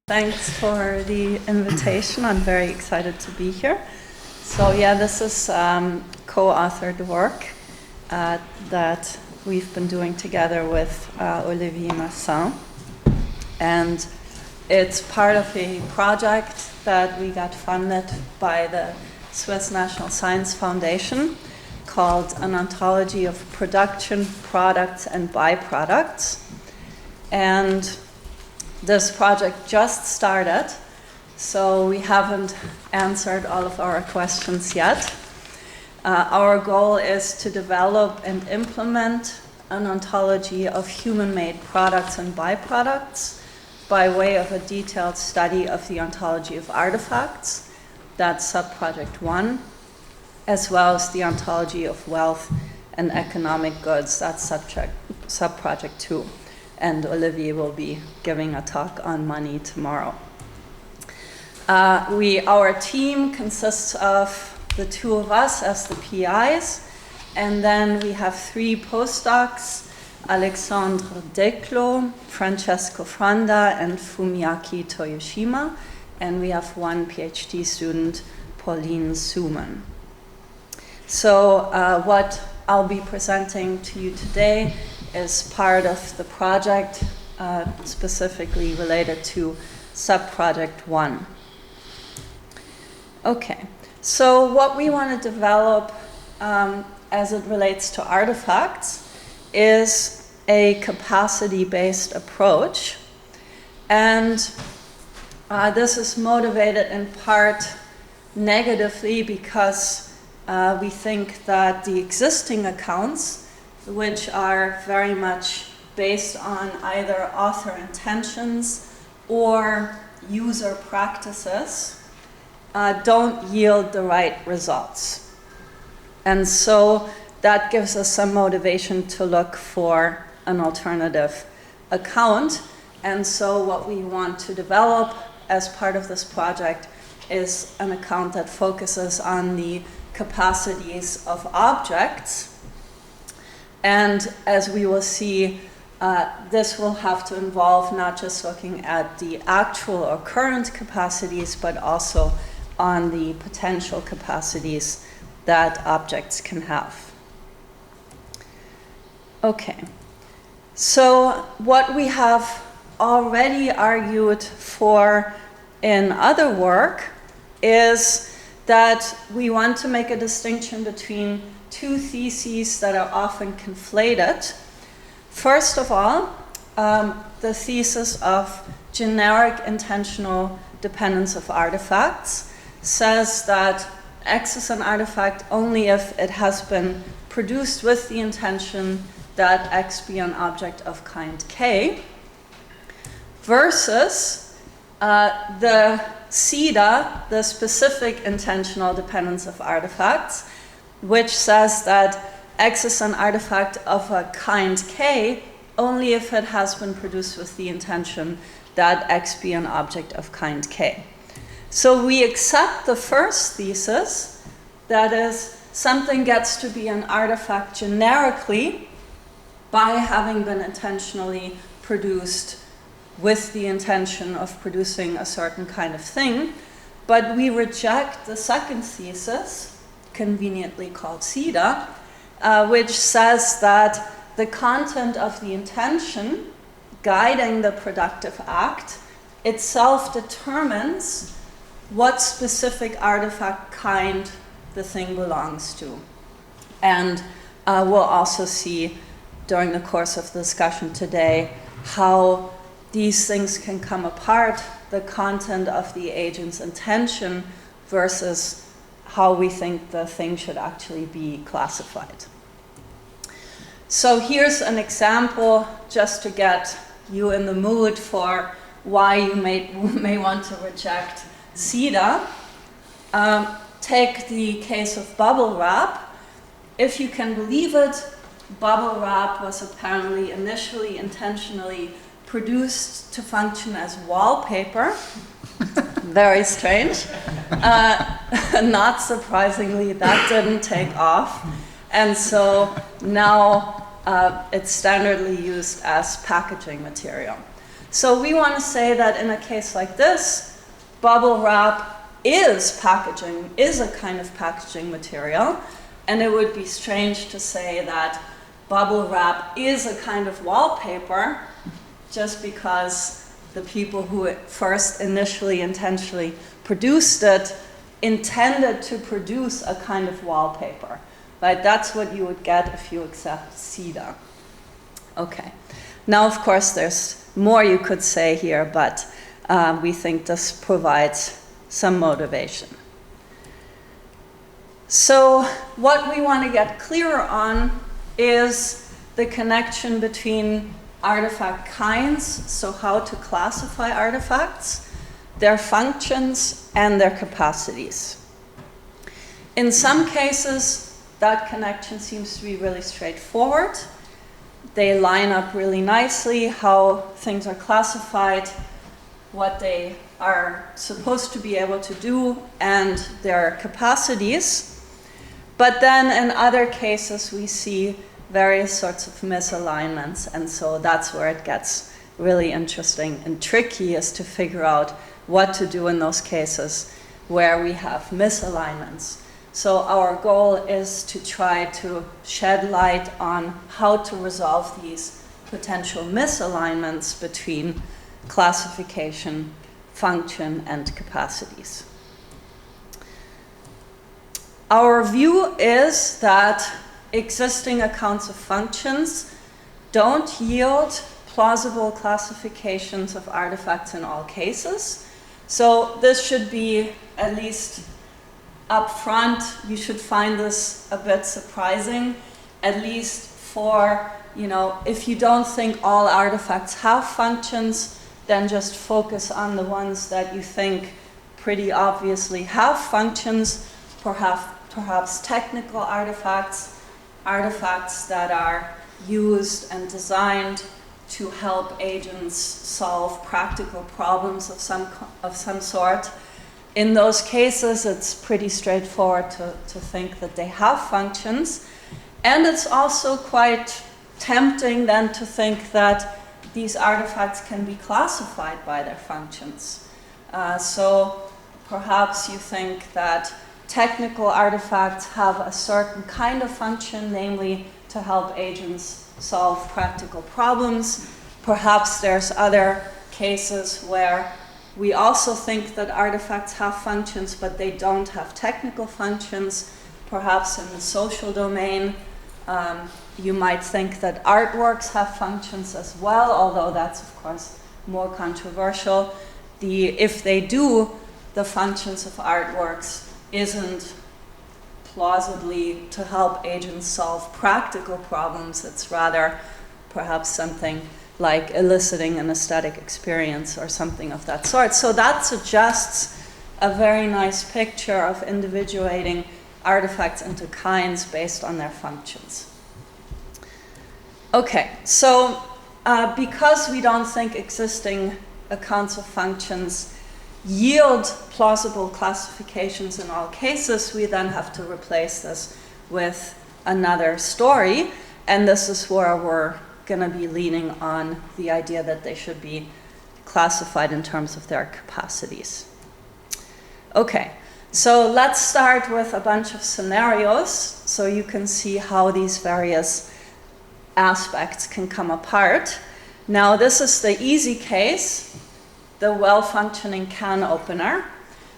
Thanks for the invitation. I'm very excited to be here. So yeah, this is co-authored work that we've been doing together with Olivier Massin. And it's part of a project that we got funded by the Swiss National Science Foundation called An Ontology of Production, Products, and Byproducts. And this project just started, so we haven't answered all of our questions yet. Our goal is to develop and implement an ontology of human-made products and byproducts by way of a detailed study of the ontology of artifacts. That's sub-project 1, as well as the ontology of wealth and economic goods. That's sub-project 2. And Olivier will be giving a talk on money tomorrow. Our team consists of the two of us as the PIs, and then we have 3 postdocs, Alexandre Declos, Francesco Franda, and Fumiaki Toyoshima, and we have 1 PhD student, Pauline Suman. So what I'll be presenting to you today is part of the project specifically related to sub-project 1. Okay, so what we want to develop as it relates to artifacts is a capacity-based approach. And this is motivated in part negatively because we think that the existing accounts, which are very much based on either author intentions or user practices, don't yield the right results. And so that gives us some motivation to look for an alternative account. And so what we want to develop as part of this project is an account that focuses on the capacities of objects. And as we will see, this will have to involve not just looking at the actual or current capacities, but also on the potential capacities that objects can have. Okay, so what we have already argued for in other work is that we want to make a distinction between 2 theses that are often conflated. First of all, the thesis of generic intentional dependence of artifacts says that X is an artifact only if it has been produced with the intention that X be an object of kind K, versus the SIDA, the specific intentional dependence of artifacts, which says that X is an artifact of a kind K only if it has been produced with the intention that X be an object of kind K. So we accept the first thesis, that is, something gets to be an artifact generically by having been intentionally produced with the intention of producing a certain kind of thing, but we reject the second thesis, conveniently called SIDA, which says that the content of the intention guiding the productive act itself determines what specific artifact kind the thing belongs to. And we'll also see during the course of the discussion today how these things can come apart, the content of the agent's intention versus how we think the thing should actually be classified. So here's an example just to get you in the mood for why you may want to reject SIDA. Take the case of bubble wrap. If you can believe it, bubble wrap was apparently initially intentionally produced to function as wallpaper. Very strange. Not surprisingly, that didn't take off. And so now it's standardly used as packaging material. So we want to say that in a case like this, bubble wrap is packaging, is a kind of packaging material, and it would be strange to say that bubble wrap is a kind of wallpaper just because the people who first initially intentionally produced it intended to produce a kind of wallpaper. Right? That's what you would get if you accept CEDA. Okay. Now, of course, there's more you could say here, but we think this provides some motivation. So what we want to get clearer on is the connection between artifact kinds, so how to classify artifacts, their functions, and their capacities. In some cases, that connection seems to be really straightforward. They line up really nicely, how things are classified, what they are supposed to be able to do, and their capacities. But then in other cases, we see various sorts of misalignments, and so that's where it gets really interesting and tricky, is to figure out what to do in those cases where we have misalignments. So our goal is to try to shed light on how to resolve these potential misalignments between classification, function, and capacities. Our view is that existing accounts of functions don't yield plausible classifications of artifacts in all cases. So this should be, at least up front, you should find this a bit surprising, at least for, if you don't think all artifacts have functions, then just focus on the ones that you think pretty obviously have functions, perhaps technical artifacts, artifacts that are used and designed to help agents solve practical problems of some sort. In those cases, it's pretty straightforward to think that they have functions. And it's also quite tempting then to think that these artifacts can be classified by their functions. So perhaps you think that technical artifacts have a certain kind of function, namely to help agents solve practical problems. Perhaps there's other cases where we also think that artifacts have functions, but they don't have technical functions. Perhaps in the social domain, you might think that artworks have functions as well, although that's, of course, more controversial. If they do, the functions of artworks isn't plausibly to help agents solve practical problems. It's rather perhaps something like eliciting an aesthetic experience or something of that sort. So that suggests a very nice picture of individuating artifacts into kinds based on their functions. Okay, so because we don't think existing accounts of functions yield plausible classifications in all cases, we then have to replace this with another story, and this is where we're going to be leaning on the idea that they should be classified in terms of their capacities. Okay, so let's start with a bunch of scenarios so you can see how these various aspects can come apart. Now, this is the easy case, the well-functioning can opener.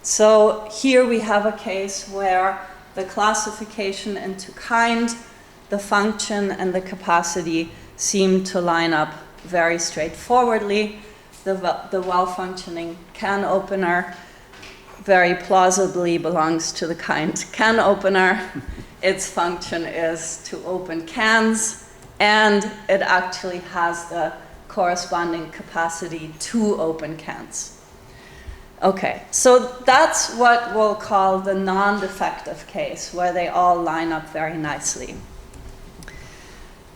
So here we have a case where the classification into kind, the function, and the capacity seem to line up very straightforwardly. The well-functioning can opener very plausibly belongs to the kind can opener. Its function is to open cans, and it actually has the corresponding capacity to open cans. Okay, so that's what we'll call the non-defective case, where they all line up very nicely.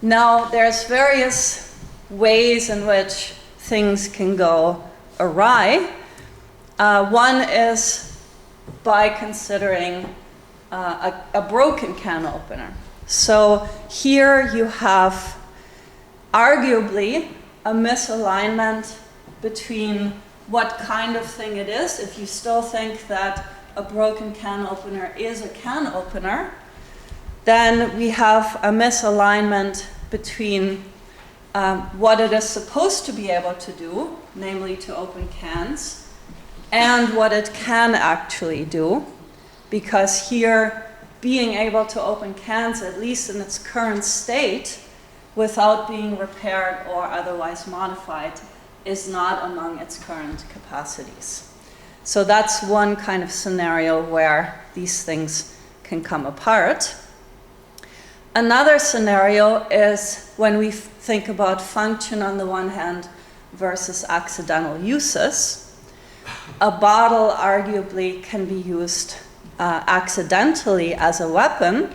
Now, there's various ways in which things can go awry. One is by considering a broken can opener. So here you have arguably a misalignment between what kind of thing it is. If you still think that a broken can opener is a can opener, then we have a misalignment between what it is supposed to be able to do, namely to open cans, and what it can actually do. Because here, being able to open cans, at least in its current state, without being repaired or otherwise modified, is not among its current capacities. So that's one kind of scenario where these things can come apart. Another scenario is when we think about function on the one hand versus accidental uses. A bottle arguably can be used accidentally as a weapon.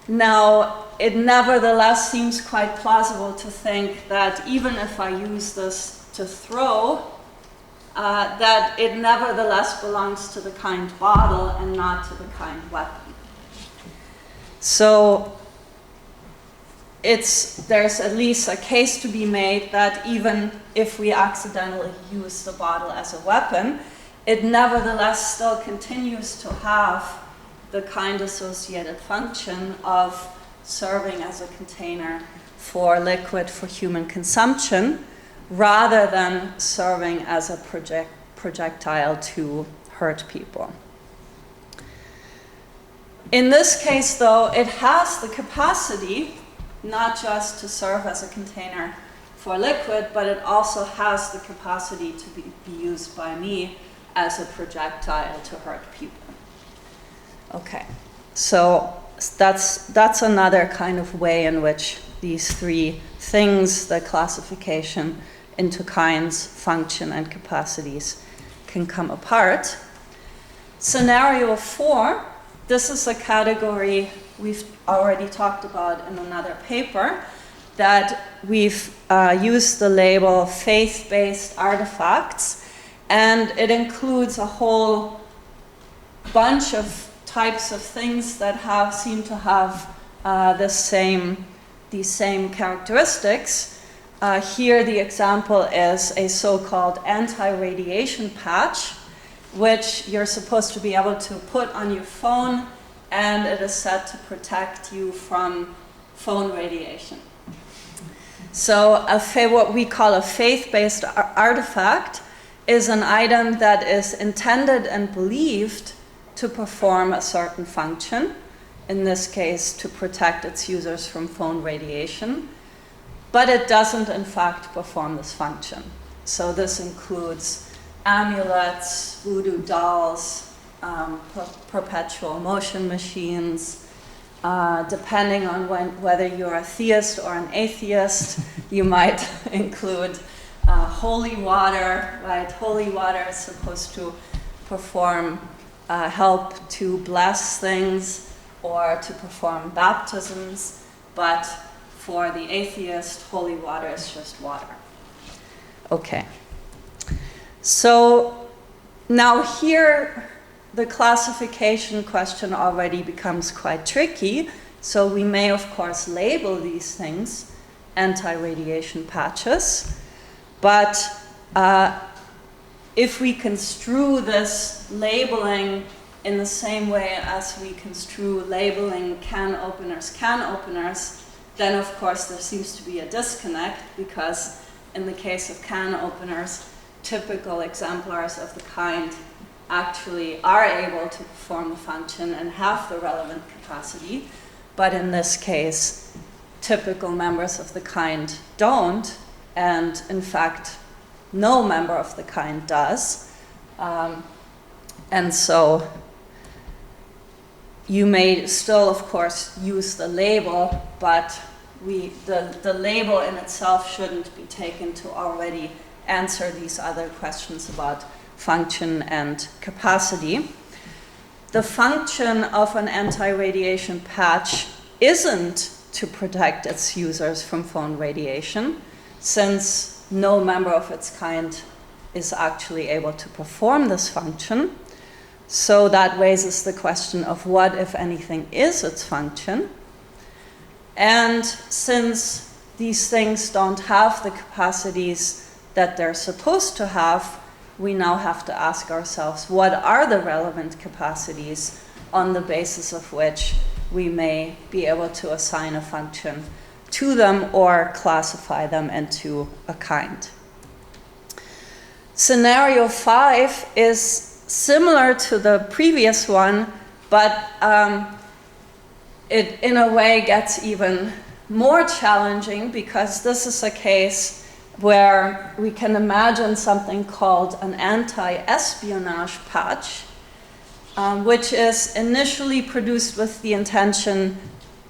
Now, it nevertheless seems quite plausible to think that even if I use this to throw, that it nevertheless belongs to the kind bottle and not to the kind weapon. So there's at least a case to be made that even if we accidentally use the bottle as a weapon, it nevertheless still continues to have the kind associated function of serving as a container for liquid for human consumption, rather than serving as a projectile to hurt people. In this case, though, it has the capacity not just to serve as a container for liquid, but it also has the capacity to be used by me as a projectile to hurt people. Okay, so that's another kind of way in which these three things, the classification into kinds, function, and capacities, can come apart. Scenario 4, this is a category we've already talked about in another paper, that we've used the label faith-based artifacts, and it includes a whole bunch of types of things that seem to have these same characteristics. Here the example is a so-called anti-radiation patch, which you're supposed to be able to put on your phone, and it is said to protect you from phone radiation. So what we call a faith-based artifact is an item that is intended and believed to perform a certain function, in this case to protect its users from phone radiation, but it doesn't in fact perform this function. So this includes amulets, voodoo dolls, perpetual motion machines. Depending on whether you're a theist or an atheist, you might include holy water, right? Holy water is supposed to perform, help to bless things or to perform baptisms, but for the atheist, holy water is just water. Okay. So now here, the classification question already becomes quite tricky. So we may, of course, label these things anti-radiation patches. But if we construe this labeling in the same way as we construe labeling can openers, then of course there seems to be a disconnect, because in the case of can openers, typical exemplars of the kind actually are able to perform the function and have the relevant capacity, but in this case, typical members of the kind don't, and in fact, no member of the kind does. And so you may still, of course, use the label, but the label in itself shouldn't be taken to already answer these other questions about function and capacity. The function of an anti-radiation patch isn't to protect its users from phone radiation, since no member of its kind is actually able to perform this function. So that raises the question of what, if anything, is its function. And since these things don't have the capacities that they're supposed to have, we now have to ask ourselves, what are the relevant capacities on the basis of which we may be able to assign a function to them or classify them into a kind. Scenario 5 is similar to the previous one, but it in a way gets even more challenging, because this is a case where we can imagine something called an anti-espionage patch, which is initially produced with the intention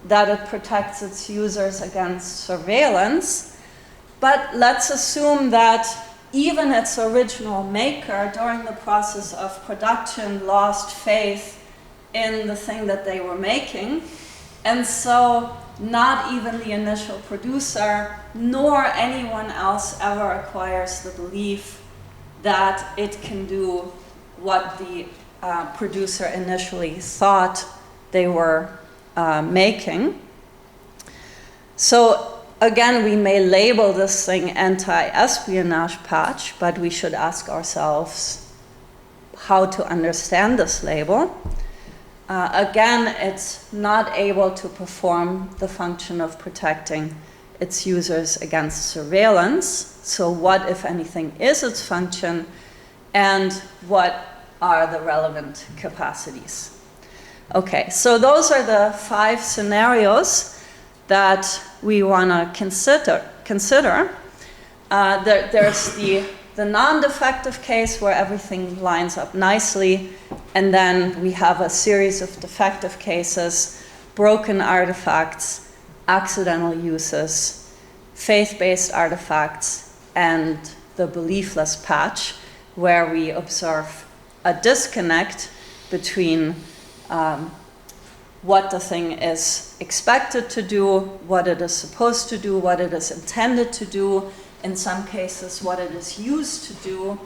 that it protects its users against surveillance. But let's assume that even its original maker, during the process of production, lost faith in the thing that they were making. And so not even the initial producer nor anyone else ever acquires the belief that it can do what the producer initially thought they were making. So again, we may label this thing anti-espionage patch, but we should ask ourselves how to understand this label. Again, it's not able to perform the function of protecting its users against surveillance. So what, if anything, is its function, and what are the relevant capacities? Okay, so those are the 5 scenarios that we want to consider. There's the non-defective case where everything lines up nicely, and then we have a series of defective cases, broken artifacts, accidental uses, faith-based artifacts, and the beliefless patch, where we observe a disconnect between what the thing is expected to do, what it is supposed to do, what it is intended to do, in some cases what it is used to do,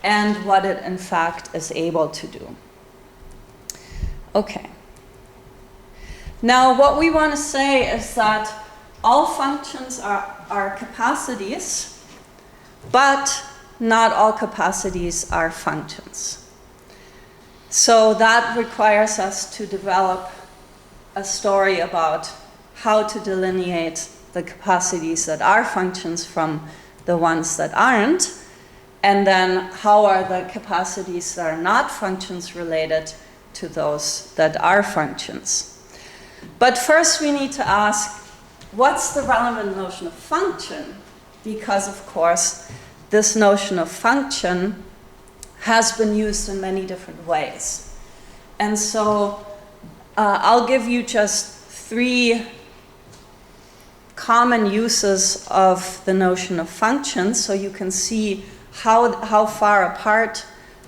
and what it in fact is able to do. Okay. Now what we want to say is that all functions are capacities, but not all capacities are functions. So that requires us to develop a story about how to delineate the capacities that are functions from the ones that aren't, and then how are the capacities that are not functions related to those that are functions. But first we need to ask, what's the relevant notion of function? Because of course this notion of function has been used in many different ways. And so I'll give you just 3 common uses of the notion of function, so you can see how far apart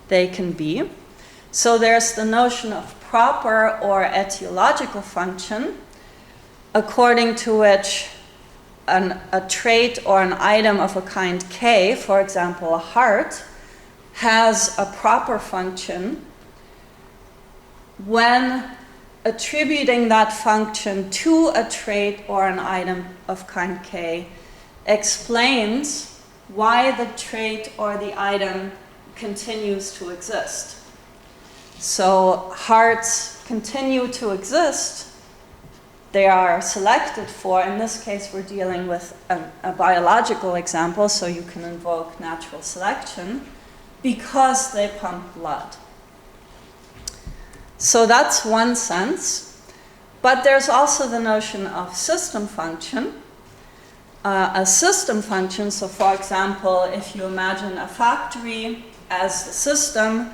they can be. So there's the notion of proper or etiological function, according to which a trait or an item of a kind K, for example a heart, has a proper function when attributing that function to a trait or an item of kind K explains why the trait or the item continues to exist. So hearts continue to exist. They are selected for. In this case, we're dealing with a biological example, so you can invoke natural selection, because they pump blood. So that's one sense. But there's also the notion of system function. A system function, so for example, if you imagine a factory as the system,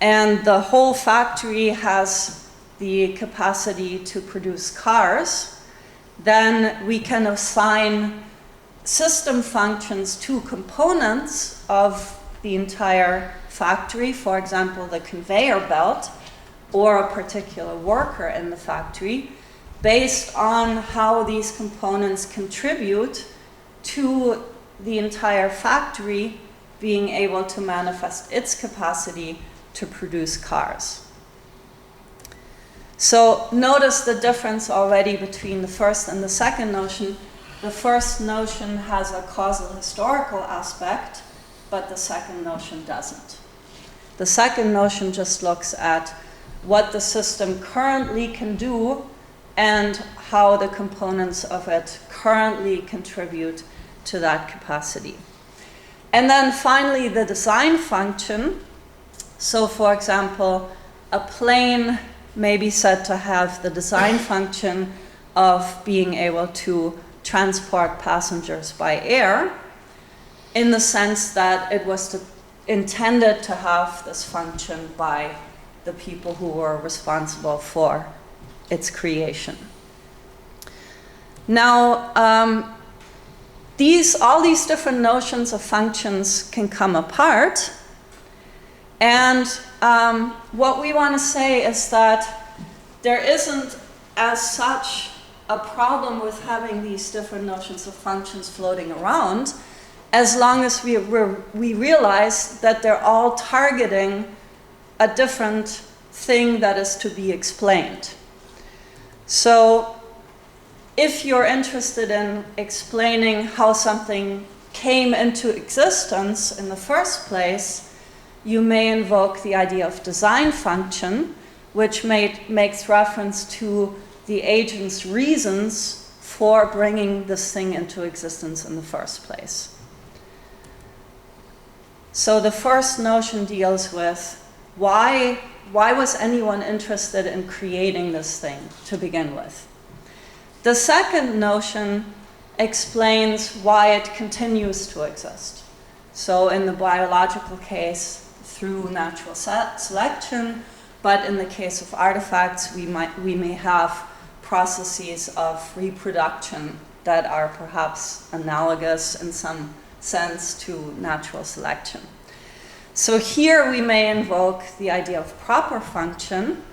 and the whole factory has the capacity to produce cars, then we can assign system functions to components of the entire factory, for example, the conveyor belt, or a particular worker in the factory, based on how these components contribute to the entire factory being able to manifest its capacity to produce cars. So notice the difference already between the first and the second notion. the first notion has a causal historical aspect, but the second notion doesn't. The second notion just looks at what the system currently can do and how the components of it currently contribute to that capacity. And then finally, the design function. So for example, a plane may be said to have the design function of being able to transport passengers by air, in the sense that it was intended to have this function by the people who were responsible for its creation. Now, all these different notions of functions can come apart, and what we want to say is that there isn't as such a problem with having these different notions of functions floating around, as long as we realize that they're all targeting a different thing that is to be explained. So if you're interested in explaining how something came into existence in the first place, you may invoke the idea of design function, which makes reference to the agent's reasons for bringing this thing into existence in the first place. So the first notion deals with why was anyone interested in creating this thing to begin with? The second notion explains why it continues to exist. So in the biological case, through natural selection, but in the case of artifacts, we may have processes of reproduction that are perhaps analogous in some sense to natural selection. So here we may invoke the idea of proper function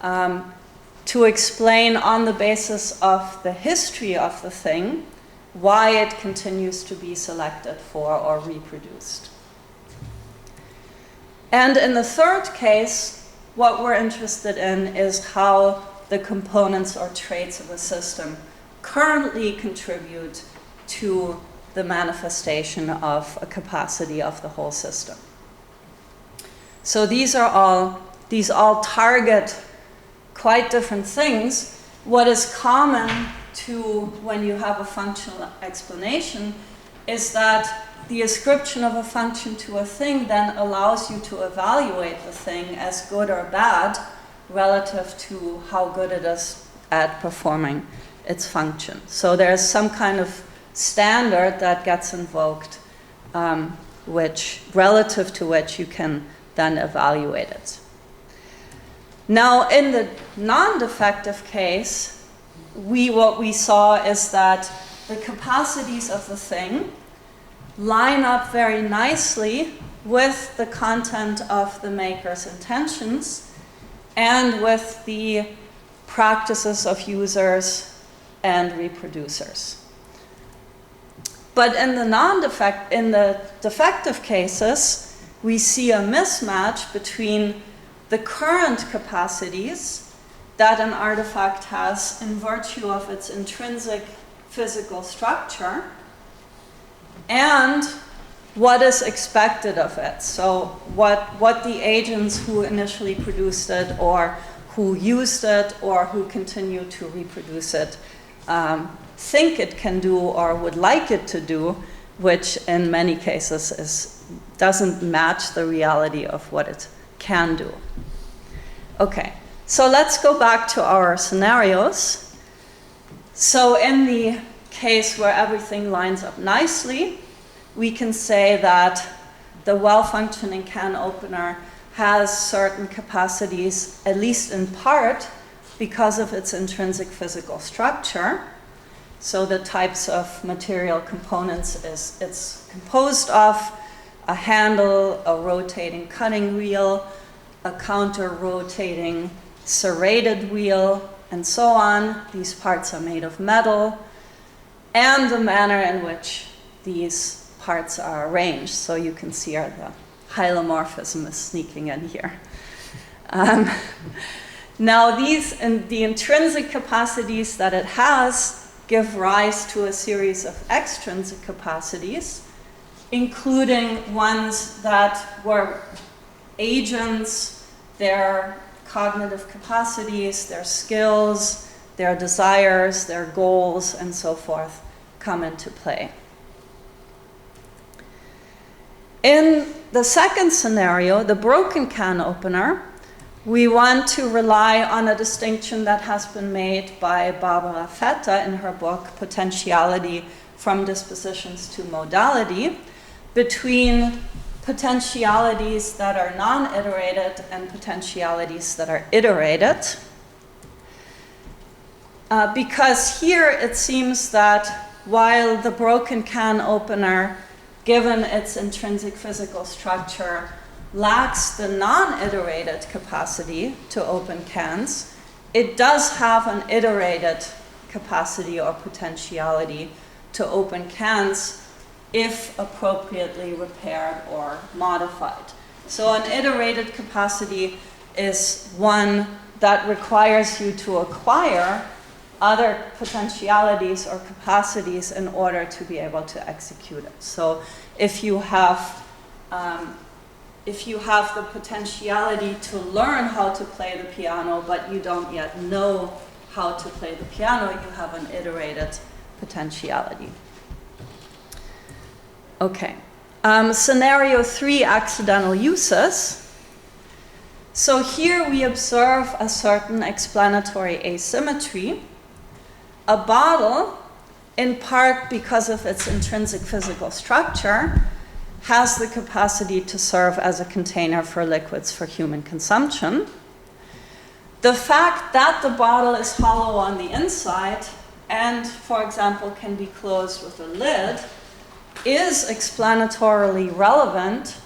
to explain on the basis of the history of the thing why it continues to be selected for or reproduced. And in the third case, what we're interested in is how the components or traits of a system currently contribute to the manifestation of a capacity of the whole system. So these all target quite different things. What is common to when you have a functional explanation is that the ascription of a function to a thing then allows you to evaluate the thing as good or bad relative to how good it is at performing its function. So there's some kind of standard that gets invoked, relative to which you can then evaluate it. Now, in the non-defective case, what we saw is that the capacities of the thing line up very nicely with the content of the maker's intentions and with the practices of users and reproducers. But in the defective cases, we see a mismatch between the current capacities that an artifact has in virtue of its intrinsic physical structure and what is expected of it. So what the agents who initially produced it or who used it or who continue to reproduce it think it can do or would like it to do, which in many cases doesn't match the reality of what it can do. Okay, so let's go back to our scenarios. So in the case where everything lines up nicely, we can say that the well-functioning can opener has certain capacities, at least in part, because of its intrinsic physical structure. So the types of material components it's composed of: a handle, a rotating cutting wheel, a counter-rotating serrated wheel, and so on. These parts are made of metal, and the manner in which these parts are arranged. So you can see the hylomorphism is sneaking in here. Now the intrinsic capacities that it has give rise to a series of extrinsic capacities, including ones that were agents, their cognitive capacities, their skills, their desires, their goals, and so forth come into play. In the second scenario, the broken can opener, we want to rely on a distinction that has been made by Barbara Vetter in her book Potentiality from Dispositions to Modality, between potentialities that are non-iterated and potentialities that are iterated. Because here it seems that while the broken can opener, given its intrinsic physical structure, lacks the non-iterated capacity to open cans, it does have an iterated capacity or potentiality to open cans if appropriately repaired or modified. So an iterated capacity is one that requires you to acquire other potentialities or capacities in order to be able to execute it. So if you have the potentiality to learn how to play the piano, but you don't yet know how to play the piano, you have an iterated potentiality. Okay. Scenario 3, accidental uses. So here we observe a certain explanatory asymmetry. A bottle, in part because of its intrinsic physical structure, has the capacity to serve as a container for liquids for human consumption. The fact that the bottle is hollow on the inside and, for example, can be closed with a lid is explanatorily relevant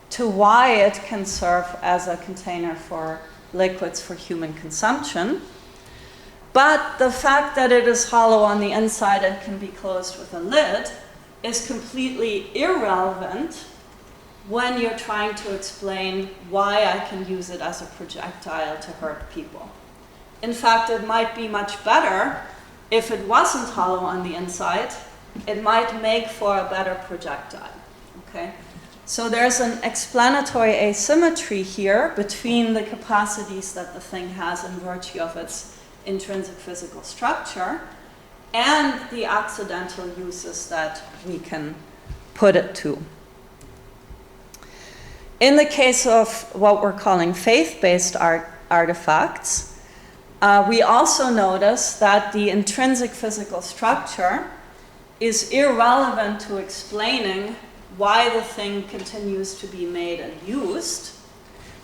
to why it can serve as a container for liquids for human consumption. But the fact that it is hollow on the inside and can be closed with a lid is completely irrelevant when you're trying to explain why I can use it as a projectile to hurt people. In fact, it might be much better if it wasn't hollow on the inside. It might make for a better projectile. Okay? So there's an explanatory asymmetry here between the capacities that the thing has in virtue of its intrinsic physical structure and the accidental uses that we can put it to. In the case of what we're calling faith-based artifacts, we also notice that the intrinsic physical structure is irrelevant to explaining why the thing continues to be made and used,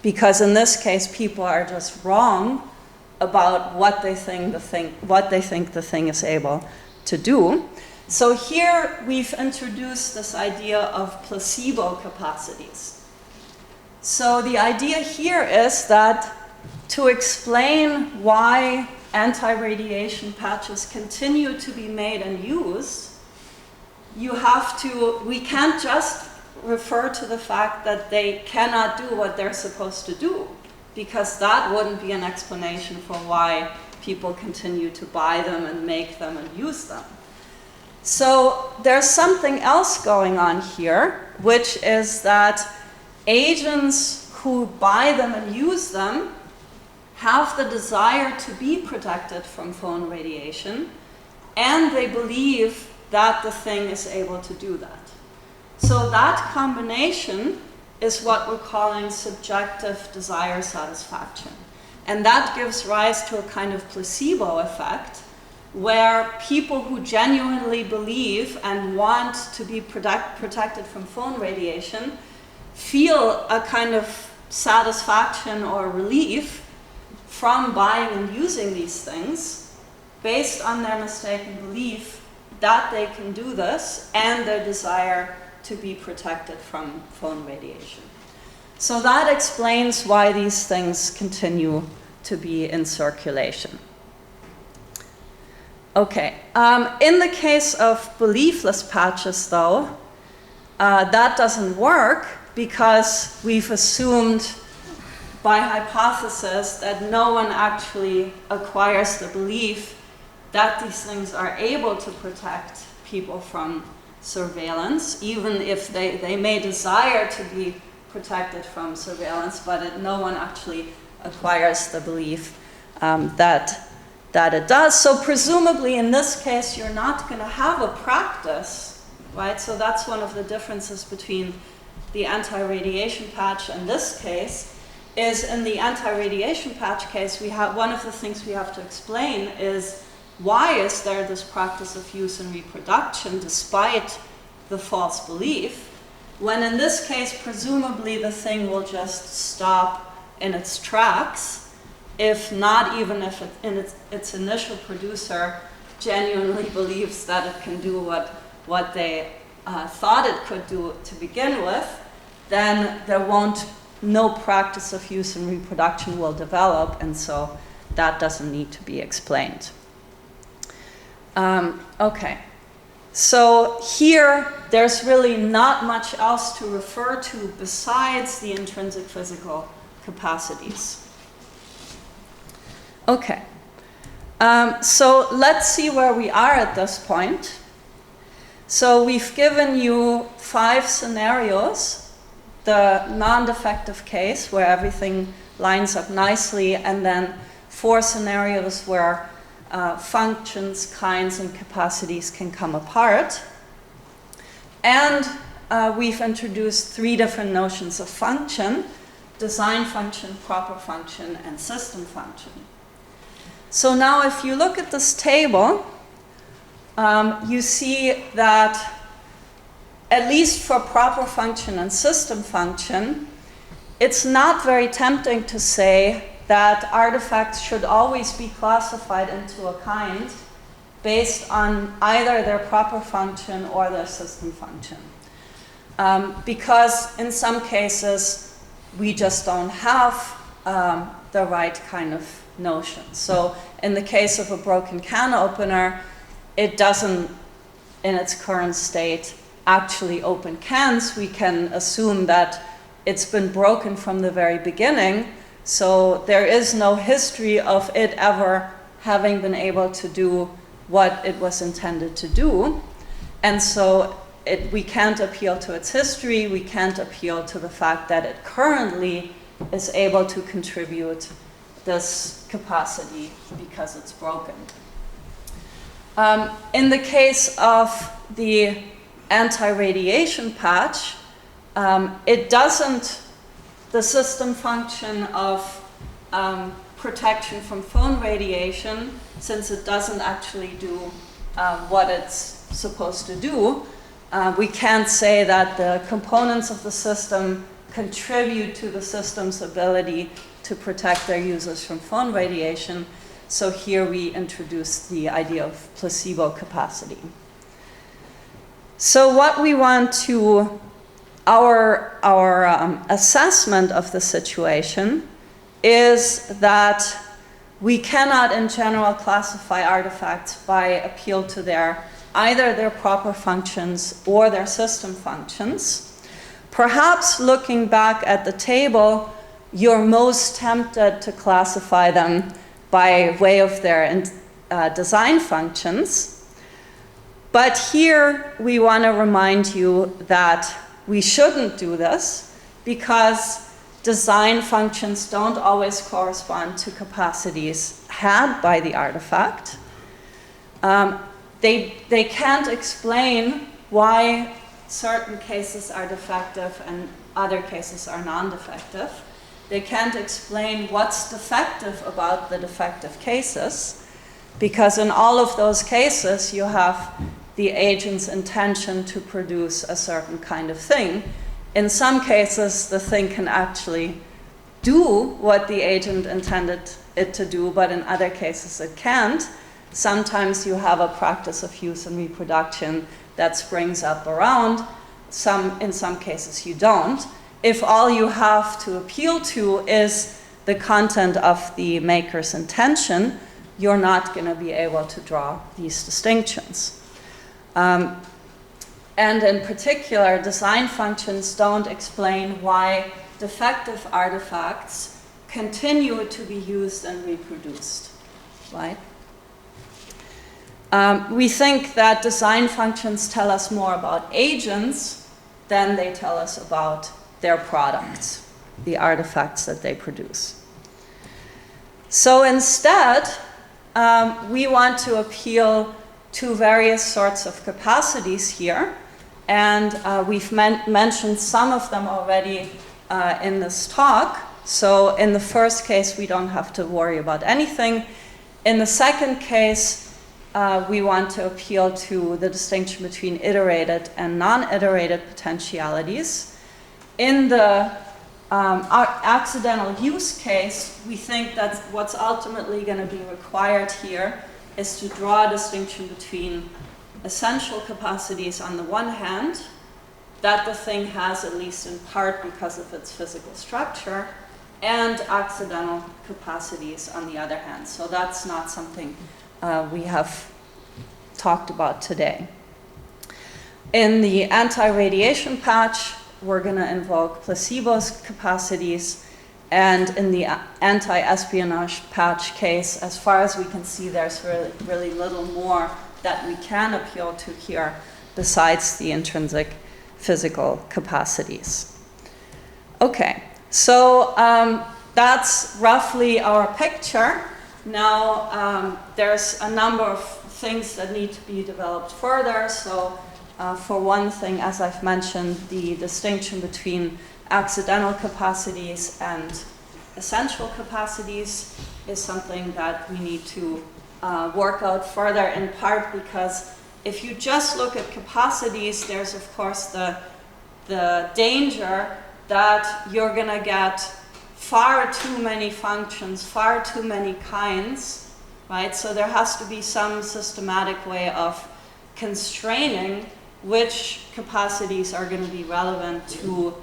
because in this case people are just wrong about what they think the thing is able to do. So here we've introduced this idea of placebo capacities. So the idea here is that to explain why anti-radiation patches continue to be made and used, we can't just refer to the fact that they cannot do what they're supposed to do, because that wouldn't be an explanation for why people continue to buy them and make them and use them. So there's something else going on here, which is that agents who buy them and use them have the desire to be protected from phone radiation, and they believe that the thing is able to do that. So that combination is what we're calling subjective desire satisfaction. And that gives rise to a kind of placebo effect, where people who genuinely believe and want to be protected from phone radiation feel a kind of satisfaction or relief from buying and using these things based on their mistaken belief that they can do this and their desire to be protected from phone radiation. So that explains why these things continue to be in circulation. Okay, in the case of beliefless patches though, that doesn't work because we've assumed by hypothesis that no one actually acquires the belief that these things are able to protect people from surveillance, even if they may desire to be protected from surveillance, but no one actually acquires the belief that it does. So presumably in this case, you're not going to have a practice, right? So that's one of the differences between the anti-radiation patch and this case, is in the anti-radiation patch case, one of the things we have to explain is why is there this practice of use and reproduction despite the false belief, when in this case, presumably the thing will just stop in its tracks, if its initial producer genuinely believes that it can do what they thought it could do to begin with, then no practice of use and reproduction will develop, and so that doesn't need to be explained. Okay, so here there's really not much else to refer to besides the intrinsic physical capacities. Okay, so let's see where we are at this point. So we've given you 5 scenarios. The non-defective case, where everything lines up nicely, and then 4 scenarios where functions, kinds, and capacities can come apart. And we've introduced 3 different notions of function: design function, proper function, and system function. So now if you look at this table, you see that at least for proper function and system function, it's not very tempting to say that artifacts should always be classified into a kind based on either their proper function or their system function. Because in some cases, we just don't have the right kind of notion. So in the case of a broken can opener, it doesn't, in its current state, actually open cans. We can assume that it's been broken from the very beginning, so there is no history of it ever having been able to do what it was intended to do. And so we can't appeal to its history, we can't appeal to the fact that it currently is able to contribute this capacity because it's broken. In the case of the anti-radiation patch, the system function of protection from phone radiation, since it doesn't actually do what it's supposed to do, we can't say that the components of the system contribute to the system's ability to protect their users from phone radiation. So here we introduce the idea of placebo capacity. So what we want to, our assessment of the situation is that we cannot in general classify artifacts by appeal to either their proper functions or their system functions. Perhaps looking back at the table, you're most tempted to classify them by way of their design functions. But here we want to remind you that we shouldn't do this because design functions don't always correspond to capacities had by the artifact. They can't explain why certain cases are defective and other cases are non-defective. They can't explain what's defective about the defective cases, because in all of those cases you have the agent's intention to produce a certain kind of thing. In some cases, the thing can actually do what the agent intended it to do, but in other cases it can't. Sometimes you have a practice of use and reproduction that springs up around. In some cases you don't. If all you have to appeal to is the content of the maker's intention, you're not going to be able to draw these distinctions. And in particular, design functions don't explain why defective artifacts continue to be used and reproduced, right? We think that design functions tell us more about agents than they tell us about their products, the artifacts that they produce. So instead, we want to appeal to various sorts of capacities here, and we've mentioned some of them already in this talk. So in the first case, we don't have to worry about anything. In the second case, we want to appeal to the distinction between iterated and non-iterated potentialities. In the accidental use case, we think that what's ultimately going to be required here is to draw a distinction between essential capacities on the one hand, that the thing has at least in part because of its physical structure, and accidental capacities on the other hand. So that's not something we have talked about today. In the anti-radiation patch, we're going to invoke placebo's capacities, and in the anti-espionage patch case, as far as we can see, there's really little more that we can appeal to here besides the intrinsic physical capacities. Okay, so that's roughly our picture. Now, there's a number of things that need to be developed further. So for one thing, as I've mentioned, the distinction between accidental capacities and essential capacities is something that we need to work out further, in part because if you just look at capacities, there's of course the danger that you're going to get far too many functions, far too many kinds, right? So there has to be some systematic way of constraining which capacities are going to be relevant to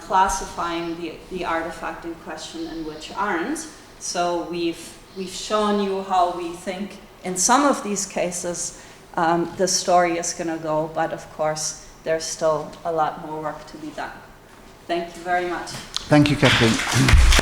classifying the artifact in question and which aren't. So we've shown you how we think in some of these cases the story is going to go, but of course there's still a lot more work to be done. Thank you very much. Thank you, Kathrin.